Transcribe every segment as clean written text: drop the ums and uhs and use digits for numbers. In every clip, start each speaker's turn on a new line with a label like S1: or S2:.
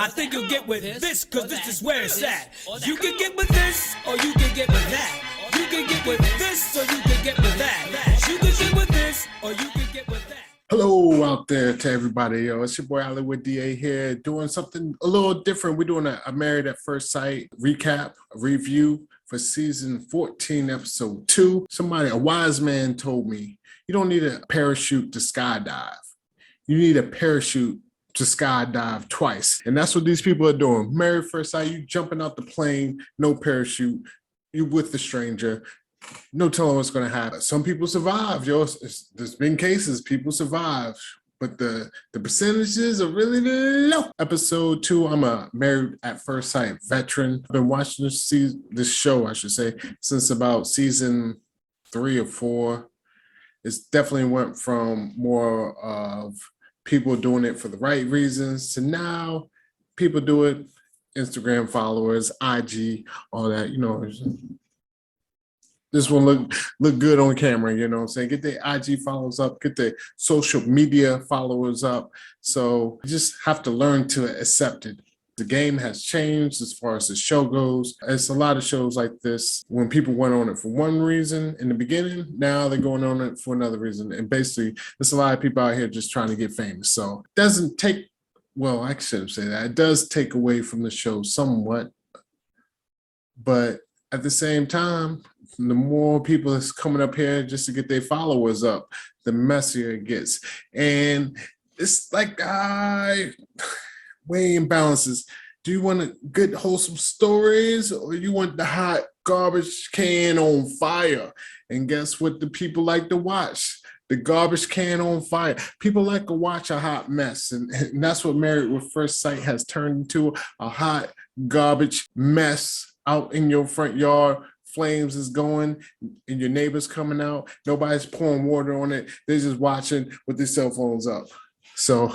S1: I think you'll get with this, cause this is where it's at. You can get with this, or you can get with that. You can get with this, or you can get with that. You can get with this, or you can get with that.
S2: Hello out there to everybody. Yo, it's your boy OlliWooDDA here, doing something a little different. We're doing a Married at First Sight recap, a review for season 14, episode 2. A wise man told me, you don't need a parachute to skydive. You need a parachute to skydive twice. And that's what these people are doing. Married at First Sight, you jumping out the plane, no parachute, you with the stranger. No telling what's going to happen. Some people survive, yo. There's been cases people survive, but the percentages are really low. Episode 2, I'm a Married at First Sight veteran. I've been watching this show, I should say, since about season 3 or 4. It's definitely went from more of people doing it for the right reasons to now people do it, Instagram followers, IG, all that, you know. This one look good on camera, you know what I'm saying? Get their IG followers up, get their social media followers up. So you just have to learn to accept it. The game has changed as far as the show goes. It's a lot of shows like this. When people went on it for one reason in the beginning, now they're going on it for another reason. And basically, there's a lot of people out here just trying to get famous. So it doesn't take, well, I shouldn't say that. It does take away from the show somewhat. But at the same time, the more people that's coming up here just to get their followers up, the messier it gets. And it's like, weighing balances. Do you want good, wholesome stories, or you want the hot garbage can on fire? And guess what the people like to watch? The garbage can on fire. People like to watch a hot mess. And that's what Married at First Sight has turned into, a hot garbage mess out in your front yard. Flames is going and your neighbors coming out. Nobody's pouring water on it. They're just watching with their cell phones up. So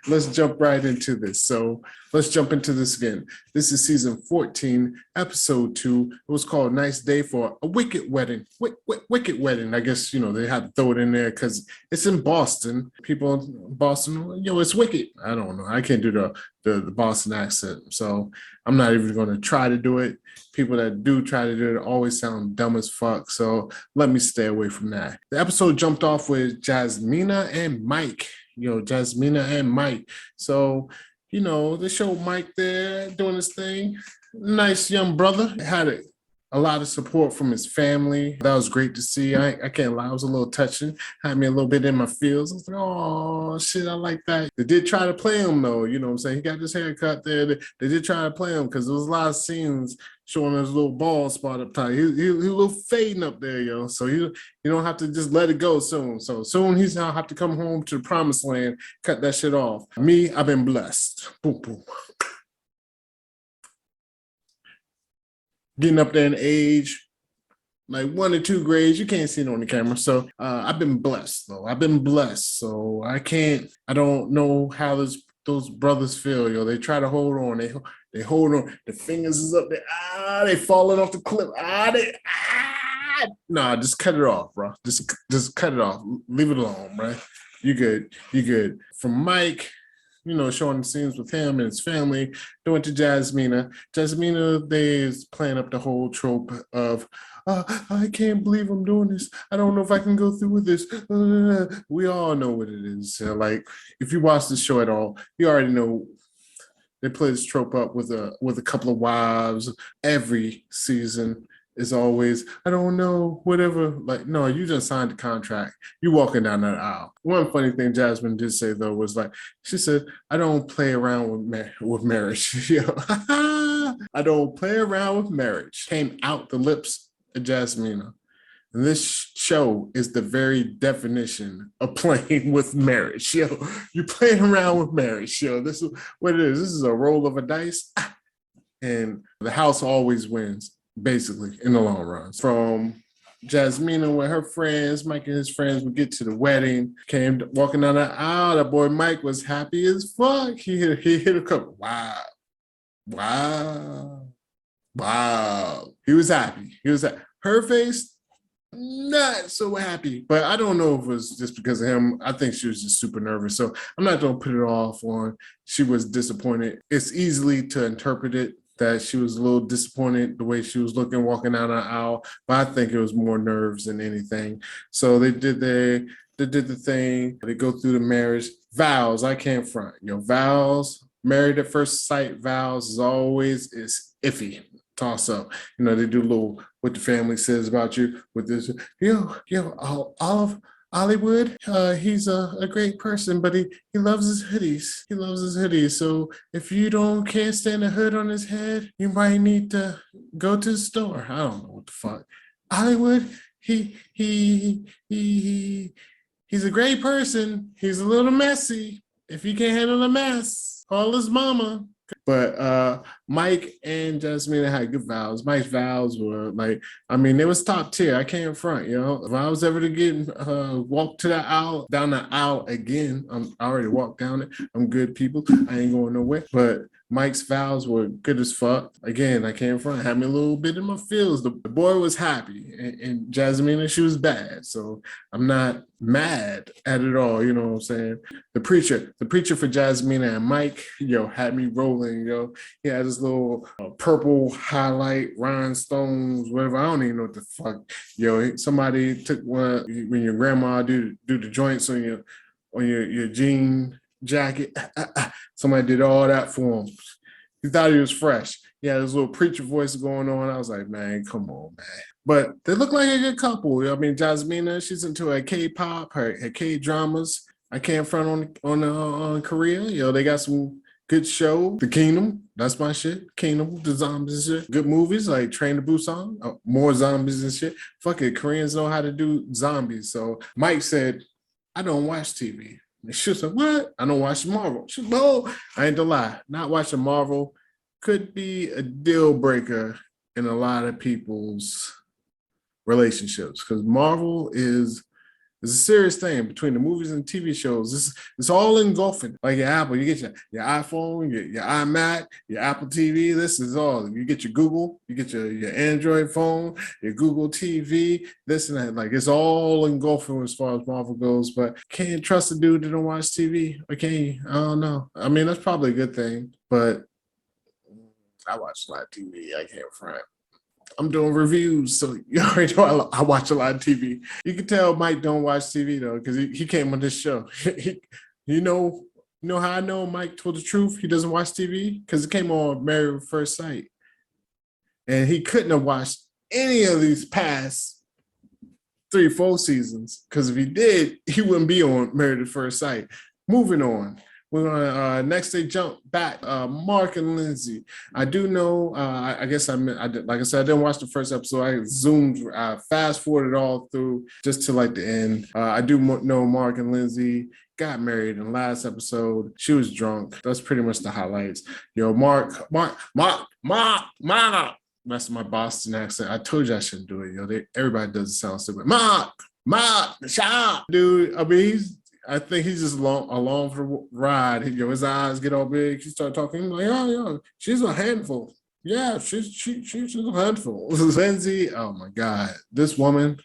S2: let's jump right into this. So let's jump into this again. This is season 14, episode 2. It was called Nice Day for a Wicked Wedding. Wicked Wedding. I guess, you know, they had to throw it in there because it's in Boston. People in Boston, yo, it's wicked. I don't know. I can't do the Boston accent. So I'm not even going to try to do it. People that do try to do it always sound dumb as fuck. So let me stay away from that. The episode jumped off with Jasmina and Mike. Jasmina and Mike. So, you know, they showed Mike there doing his thing. Nice young brother. Had a lot of support from his family. That was great to see. I can't lie. It was a little touching. Had me a little bit in my feels. I was like, oh, shit, I like that. They did try to play him, though. You know what I'm saying? He got his hair cut there. They did try to play him because there was a lot of scenes showing his little bald spot up top. He a little fading up there, yo. So you don't have to just let it go soon. So soon he's gonna have to come home to the promised land, cut that shit off. Me, I've been blessed. Boom, boom. Getting up there in age, like 1 or 2 grades. You can't see it on the camera. So I've been blessed, though. I've been blessed. So I don't know how those brothers feel, yo. They try to hold on. They hold on. The fingers is up there. They falling off the cliff. Nah, just cut it off, bro. Just cut it off. Leave it alone, right? You good. You good. From Mike, you know, showing the scenes with him and his family, going to Jasmina. Jasmina, they playing up the whole trope of, I can't believe I'm doing this. I don't know if I can go through with this. We all know what it is. Like, if you watch the show at all, you already know they play this trope up with a couple of wives. Every season is always, I don't know, whatever. Like, no, you just signed the contract. You walking down that aisle. One funny thing Jasmine did say, though, was like, she said, I don't play around with marriage. Yo, I don't play around with marriage. Came out the lips of Jasmina. And this show is the very definition of playing with marriage. Yo, you playing around with marriage. Yo, this is what it is. This is a roll of a dice. And the house always wins, basically, in the long run. From Jasmina with her friends, Mike and his friends would get to the wedding, came walking down the aisle. That boy Mike was happy as fuck. He hit a couple. Wow. He was happy. Her face, not so happy. But I don't know if it was just because of him. I think she was just super nervous. So I'm not going to put it off on she was disappointed. It's easily to interpret it that she was a little disappointed the way she was looking, walking down the aisle. But I think it was more nerves than anything. So they did the thing. They go through the marriage. Vows, I can't front. Vows, married at first sight vows is iffy. Toss up. They do a little what the family says about you with this. OlliWood, he's a great person, but he loves his hoodies. He loves his hoodies. So if you can't stand a hood on his head, you might need to go to the store. I don't know what the fuck. OlliWood, he's a great person. He's a little messy. If you can't handle a mess, call his mama. But Mike and Jasmina had good vows. Mike's vows were they was top tier. I can't front, If I was ever to get walk to the aisle, down the aisle again, I already walked down it. I'm good people. I ain't going nowhere. But Mike's vows were good as fuck. Again, I can't front. Had me a little bit in my feels. The boy was happy, and Jasmina, she was bad. So I'm not mad at it all. You know what I'm saying? The preacher for Jasmina and Mike, had me rolling. He had this little purple highlight rhinestones, whatever. I don't even know what the fuck. Somebody took one when your grandma do the joints on your jean jacket. Somebody did all that for him. He thought he was fresh. He had his little preacher voice going on. I was like, man, come on, man. But they look like a good couple. Jasmina, she's into her K-pop, her K-dramas. I can't front on Korea. They got some good show. The Kingdom, that's my shit. Kingdom, the zombies and shit. Good movies like Train to Busan, more zombies and shit. Fuck it, Koreans know how to do zombies. So Mike said, I don't watch TV. And she said, what? I don't watch Marvel. She said, no, I ain't gonna lie. Not watching Marvel could be a deal breaker in a lot of people's relationships because Marvel is a serious thing between the movies and TV shows. It's all engulfing. Like your Apple, you get your iPhone, your iMac, your Apple TV. This is all. You get your Google, you get your Android phone, your Google TV, this and that. It's all engulfing as far as Marvel goes. But can't trust a dude that don't watch TV. Okay, I don't know. That's probably a good thing. But I watch a lot of TV. I can't front. I'm doing reviews, so you already know I watch a lot of TV. You can tell Mike don't watch TV though, because he came on this show. You know how I know Mike told the truth? He doesn't watch TV because it came on Married at First Sight, and he couldn't have watched any of these past 3-4 seasons because if he did, he wouldn't be on Married at First Sight. Moving on. We're gonna next they jump back. Mark and Lindsay. I do know. I guess like I said, I didn't watch the first episode. I zoomed, fast forwarded all through just to the end. I do know Mark and Lindsay got married in the last episode. She was drunk. That's pretty much the highlights. Mark. That's my Boston accent. I told you I shouldn't do it. Everybody doesn't sound stupid. Mark, shop, dude. I think he's just along for the ride. His eyes get all big. He started talking. I'm like, oh, she's a handful. Yeah, she's a handful. Lindsay, oh my God. This woman,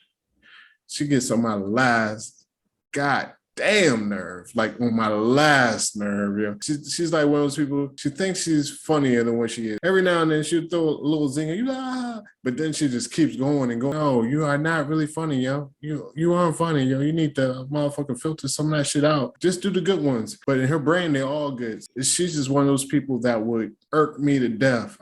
S2: she gets on my last goddamn nerve. On my last nerve, She's like one of those people, she thinks she's funnier than what she is. Every now and then she'll throw a little zinger, but then she just keeps going and going. No, you are not really funny, yo. You aren't funny, yo. You need to motherfucking filter some of that shit out. Just do the good ones. But in her brain, they're all good. She's just one of those people that would irk me to death.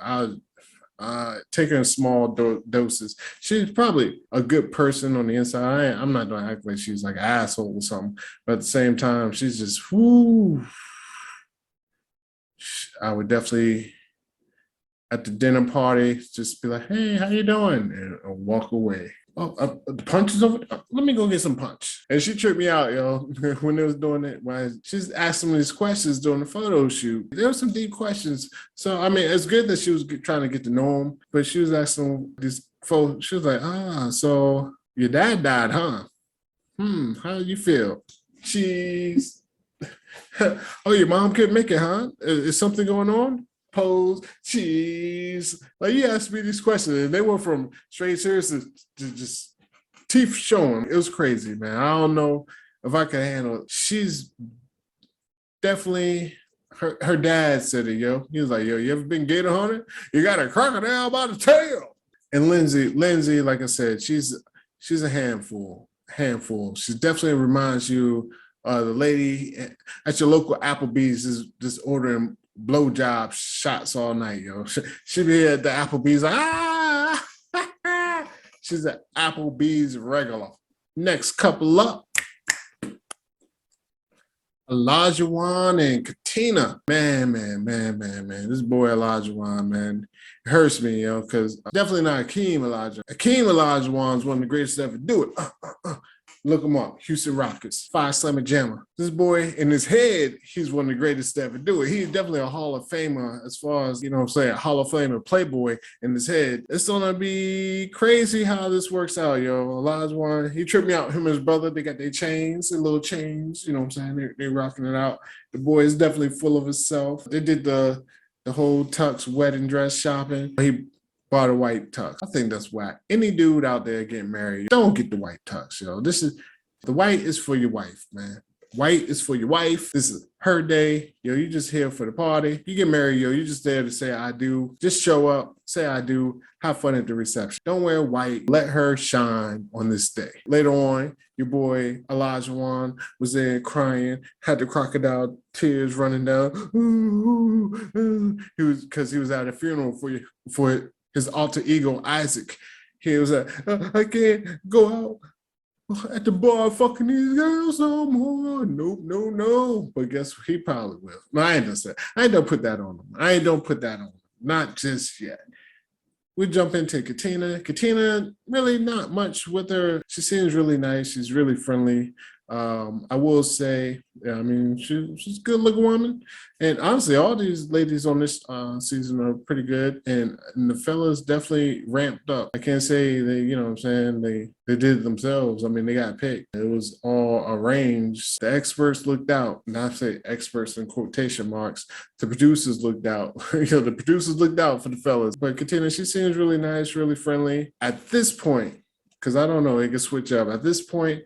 S2: Take her in small doses. She's probably a good person on the inside. I'm not going to act like she's like an asshole or something. But at the same time, she's just, whoo. I would definitely, at the dinner party, just be like, hey, how you doing? And walk away. Oh, the punch is over. Let me go get some punch. And she tripped me out, when they was doing it. She's asking me these questions during the photo shoot. There were some deep questions. So, it's good that she was trying to get to know him, but she was asking these folks, she was like, so your dad died, huh? How do you feel? Cheese. Oh, your mom couldn't make it, huh? Is something going on? Pose, cheese. You asked me these questions, and they went from straight serious to just teeth showing. It was crazy, man. I don't know if I can handle it. She's definitely her dad said it, yo. He was like, yo, you ever been gator hunting? You got a crocodile by the tail. And Lindsay, like I said, she's a handful. She definitely reminds you the lady at your local Applebee's is just ordering blowjob shots all night, yo. She be at the Applebee's like, ah. She's an Applebee's regular. Next couple up, Olajuwon and Katina. Man. This boy Olajuwon, man, it hurts me, yo, because definitely not Hakeem Olajuwon. Hakeem Olajuwon is one of the greatest to ever do it. Look him up. Houston Rockets. 5-slammer jammer. This boy, in his head, he's one of the greatest to ever do it. He's definitely a Hall of Famer as far as, you know what I'm saying, Hall of Famer playboy in his head. It's going to be crazy how this works out, yo. Olajuwon, he tripped me out. Him and his brother, they got their chains, their little chains. You know what I'm saying? They're rocking it out. The boy is definitely full of himself. They did the whole tux wedding dress shopping. He bought a white tux. I think that's whack. Any dude out there getting married, don't get the white tux, yo. The white is for your wife, man. White is for your wife. This is her day. Yo, you just here for the party. You get married, yo, you just there to say I do. Just show up, say I do, have fun at the reception. Don't wear white. Let her shine on this day. Later on, your boy Olajuwon was there crying, had the crocodile tears running down. He was at a funeral for his alter ego, Isaac. He was like, I can't go out at the bar fucking these girls no more. Nope, no. But guess what? He probably will. No, I ain't gonna put that on him. Not just yet. We jump into Katina. Katina, really not much with her. She seems really nice. She's really friendly. I will say, I mean, she's a good-looking woman. And honestly, all these ladies on this season are pretty good. And the fellas definitely ramped up. I can't say they, you know what I'm saying, they did it themselves. I mean, they got picked. It was all arranged. The experts looked out. Not say experts in quotation marks. The producers looked out. The producers looked out for the fellas. But Katina, she seems really nice, really friendly. At this point, because I don't know, it can switch up. At this point,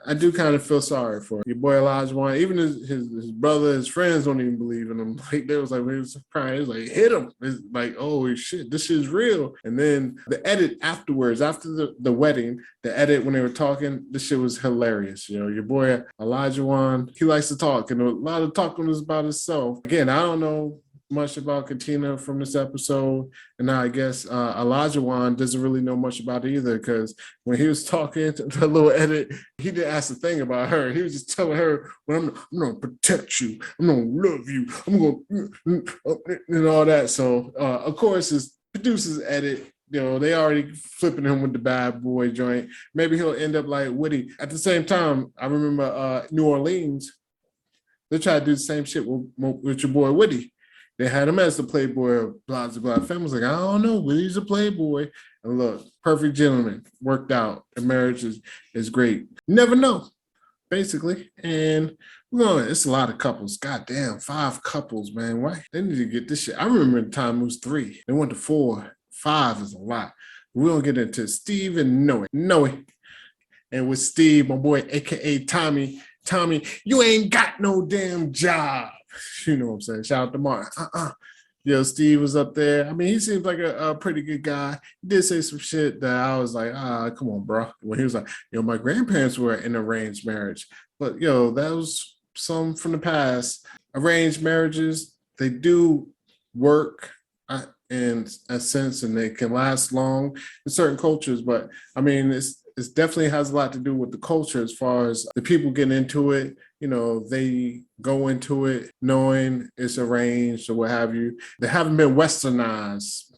S2: I do kind of feel sorry for your boy Olajuwon. Even his brother, his friends don't even believe in him. Like they was like, when he was crying, it was like, hit him. It's like, oh shit, this shit's real. And then the edit afterwards, after the wedding, the edit when they were talking, this shit was hilarious. You know, your boy Olajuwon, he likes to talk, and a lot of talking was about himself. Again, I don't know much about Katina from this episode, and now I guess Olajuwon doesn't really know much about it either, because when he was talking to the little edit, he didn't ask a thing about her. He was just telling her, well, I'm going to protect you, I'm going to love you, I'm going to, and all that. So of course his producers edit, you know, they already flipping him with the bad boy joint. Maybe he'll end up like Woody. At the same time, I remember New Orleans, they tried to do the same shit with your boy Woody. They had him as the playboy of blah, blah, blah. Family's like, I don't know, Willie's a playboy. And look, perfect gentleman, worked out. The marriage is great. You never know, basically. And it's a lot of couples. Goddamn, 5 couples, man. Why? They need to get this shit. I remember the time it was 3. They went to 4. 5 is a lot. We don't get into Steve and Noe. And with Steve, my boy, AKA Tommy, you ain't got no damn job. You know what I'm saying? Shout out to Mark. Yo, Steve was up there. I mean, he seems like a pretty good guy. He did say some shit that I was like, come on, bro. When he was like, my grandparents were in arranged marriage. But, that was some from the past. Arranged marriages, they do work in a sense, and they can last long in certain cultures. But, I mean, it definitely has a lot to do with the culture as far as the people getting into it. They go into it knowing it's arranged or what have you. They haven't been westernized,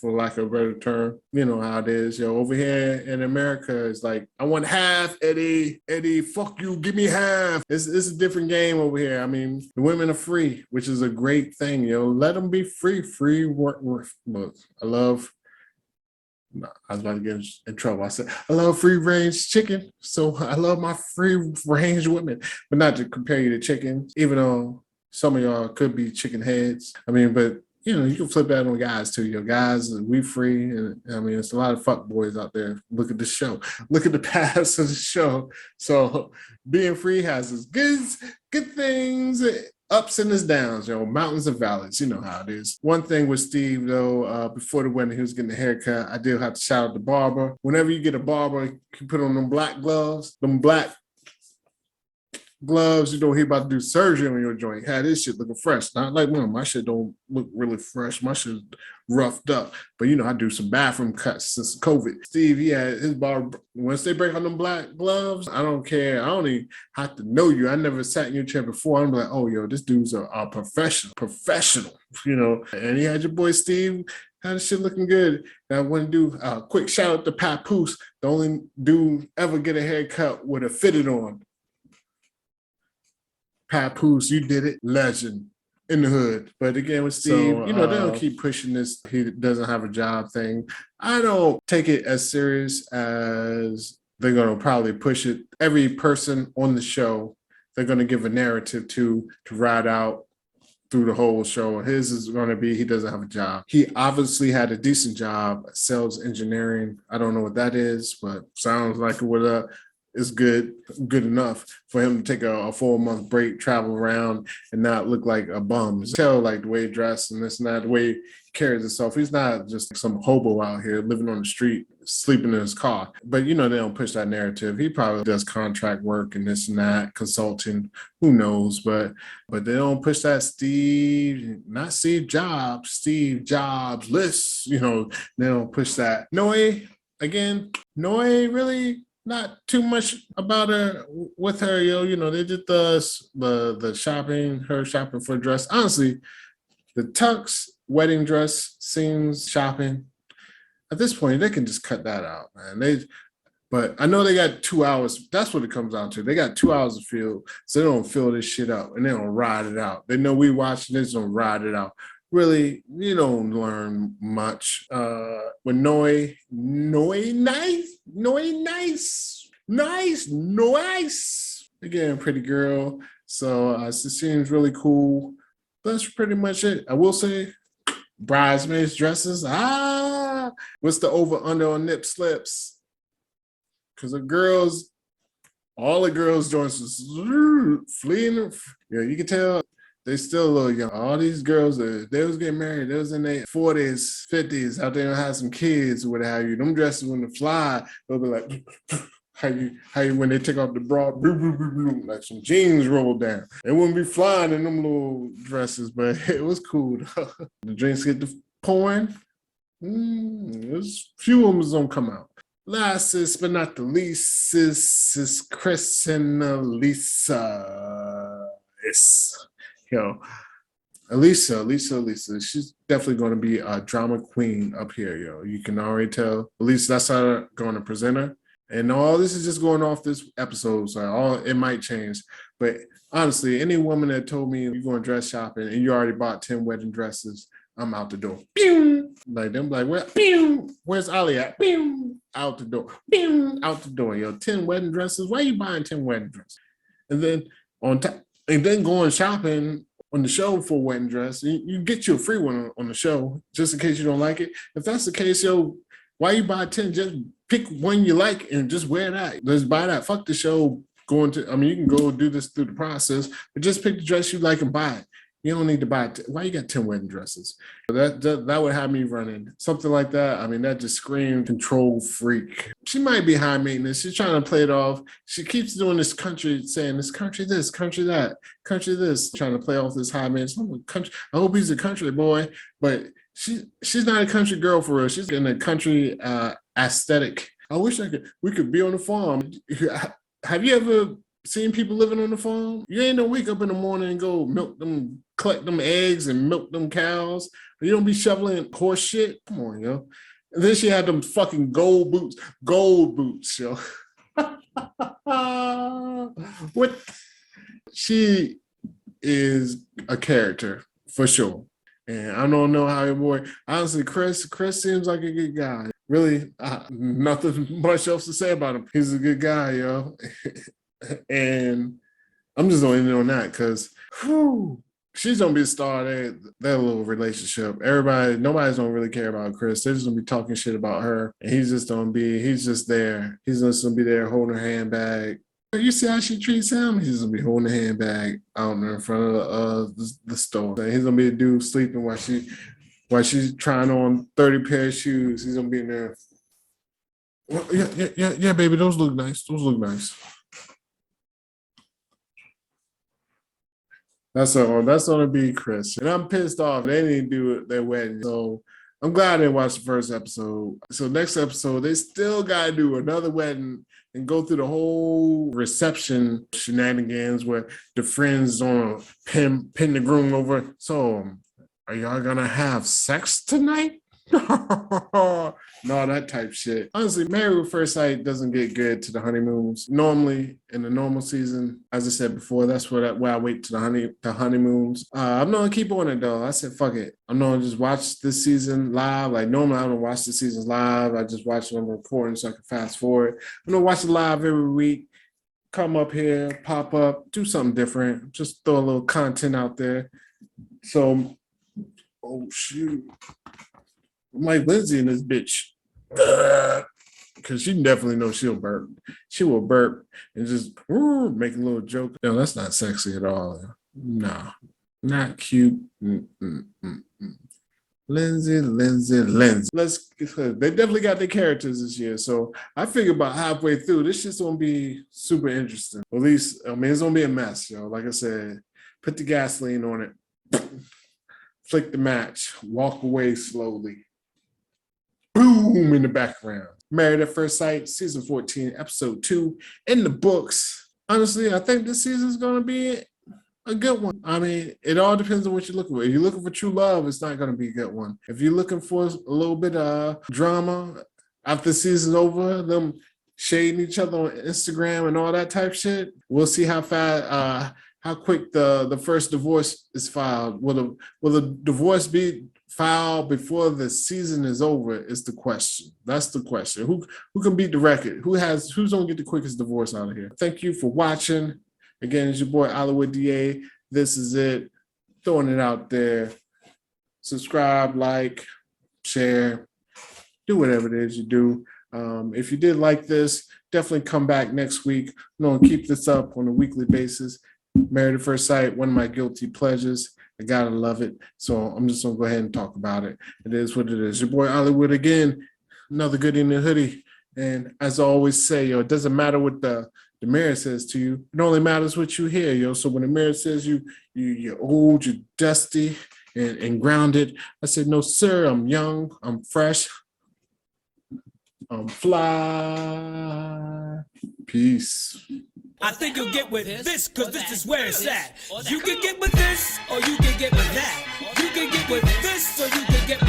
S2: for lack of a better term. You know how it is. Over here in America, it's like, I want half, Eddie, fuck you, give me half. It's a different game over here. I mean, the women are free, which is a great thing. Let them be free work. Look, I was about to get in trouble. I said, I love free-range chicken, so I love my free-range women. But not to compare you to chicken, even though some of y'all could be chicken heads. I mean, but you can flip that on guys too. Guys, we free, and I mean, it's a lot of fuck boys out there. Look at the show. Look at the past of the show. So being free has its good things, ups and its downs. Mountains and valleys. You know how it is. One thing with Steve though, before the wedding, he was getting a haircut. I did have to shout out the barber. Whenever you get a barber, you put on them black gloves, he about to do surgery on your joint. Had this shit looking fresh. Not like my shit don't look really fresh. My shit roughed up. But I do some bathroom cuts since COVID. Steve, he had his barber. Once they break on them black gloves, I don't care. I don't even have to know you. I never sat in your chair before. I'm like, oh, this dude's a professional, And he had your boy Steve. Had his shit looking good. And I want to do a quick shout out to Papoose, the only dude ever get a haircut with a fitted on. Papoose, you did it. Legend in the hood. But again, with Steve, they don't keep pushing this he doesn't have a job thing. I don't take it as serious as they're going to probably push it. Every person on the show, they're going to give a narrative to ride out through the whole show. His is going to be he doesn't have a job. He obviously had a decent job, sales engineering. I don't know what that is, but sounds like it would is good enough for him to take a 4-month break, travel around, and not look like a bum. Tell like the way he dressed and this and that, the way he carries himself. He's not just some hobo out here living on the street, sleeping in his car. But they don't push that narrative. He probably does contract work and this and that, consulting. Who knows? But they don't push that not Steve Jobs list. They don't push that. Noe really. Not too much about her with her, They did the shopping, her shopping for a dress. Honestly, the tux wedding dress seems shopping. At this point, they can just cut that out, man. But I know they got 2 hours. That's what it comes down to. They got 2 hours to fill, so they don't fill this shit up and they don't ride it out. They know we watching this, don't ride it out. Really, you don't learn much. With Noe nice. Again, pretty girl. So she seems really cool. That's pretty much it. I will say, bridesmaids dresses. What's the over under on nip slips? Because all the girls joints was fleeing. You can tell. They still a little young. All these girls, they was getting married. They was in their 40s, 50s, out there and had some kids or what have you. Them dresses when they fly, they'll be like, how you when they take off the bra, like some jeans roll down. They wouldn't be flying in them little dresses, but it was cool. The drinks get to pouring. There's few of them gonna come out. Last but not the least is Chris and Elisa. Elisa, she's definitely going to be a drama queen up here, You can already tell. At least that's how they're going to present her. And all this is just going off this episode, so it might change. But honestly, any woman that told me you're going dress shopping and you already bought 10 wedding dresses, I'm out the door. Pew! Like them, like where's Ollie at? Pew! Out the door. Pew! Out the door, 10 wedding dresses. Why are you buying 10 wedding dresses? And then on top. And then going shopping on the show for a wedding dress, you get you a free one on the show, just in case you don't like it. If that's the case, why you buy 10? Just pick one you like and just wear that. Just buy that. Fuck the show. You can go do this through the process, but just pick the dress you like and buy it. You don't need to buy it. Why you got 10 wedding dresses? That would have me running. Something like that. I mean, that just screams control freak. She might be high maintenance. She's trying to play it off. She keeps doing this country, saying this country this, country that, country this, trying to play off this high maintenance. I hope he's a country boy, but she's not a country girl for real. She's in a country aesthetic. I wish we could be on the farm. Have you ever seen people living on the farm? You ain't no wake up in the morning and go collect them eggs and milk them cows. You don't be shoveling horse shit. Come on, And then she had them fucking gold boots, What? She is a character for sure. And I don't know how your boy, honestly, Chris seems like a good guy. Really, nothing much else to say about him. He's a good guy, And I'm just going to end on that because, she's gonna be a star. Their little relationship. Nobody's gonna really care about Chris. They're just gonna be talking shit about her, and he's just there. He's just gonna be there holding her handbag. You see how she treats him? He's gonna be holding the handbag out in front of the store. He's gonna be a dude sleeping while she's trying on 30 pair of shoes. He's gonna be in there. Well, yeah, baby. Those look nice. That's gonna be Chris. And I'm pissed off. They didn't do their wedding. So I'm glad they watched the first episode. So next episode, they still gotta do another wedding and go through the whole reception shenanigans where the friends on pin the groom over. So are y'all gonna have sex tonight? No, that type shit. Honestly, Married at First Sight doesn't get good to the honeymoons. Normally, in the normal season, as I said before, that's where I wait to the honeymoons. I'm not gonna keep on it though. I said, fuck it. I'm gonna just watch this season live. Like normally, I don't watch the seasons live. I just watch it on recording so I can fast forward. I'm gonna watch it live every week. Come up here, pop up, do something different. Just throw a little content out there. So, oh shoot. I'm like Lindsay in this bitch. Because she definitely knows she'll burp. She will burp and just make a little joke. No, that's not sexy at all. No, not cute. Lindsay. They definitely got their characters this year. So I figure about halfway through, this shit's gonna be super interesting. At least, I mean, it's gonna be a mess, yo. Like I said, put the gasoline on it, flick the match, walk away slowly. Boom in the background. Married at First Sight, season 14, episode 2, in the books. Honestly, I think this season is going to be a good one. I mean, it all depends on what you're looking for. If you're looking for true love, it's not going to be a good one. If you're looking for a little bit of drama after the season's over, them shading each other on Instagram and all that type shit, we'll see how fast, how quick the first divorce is filed. Will the divorce be filed before the season is over is the question. That's the question. Who can beat the record? Who's gonna get the quickest divorce out of here? Thank you for watching. Again, it's your boy OlliWooDDA. This is it. Throwing it out there. Subscribe, like, share, do whatever it is you do. If you did like this, definitely come back next week. I'm gonna keep this up on a weekly basis. Married at First Sight, one of my guilty pleasures. I gotta love it. So I'm just gonna go ahead and talk about it. It is what it is. Your boy OlliWood again, another goodie in the hoodie. And as I always say, yo, it doesn't matter what the mirror says to you. It only matters what you hear, yo. So when the mirror says you're old, you're dusty and grounded, I said, no, sir, I'm young, I'm fresh, I'm fly. Peace.
S1: I think you'll get with this, cause this is where it's at. You can get with this, or you can get with that. You can get with this, or you can get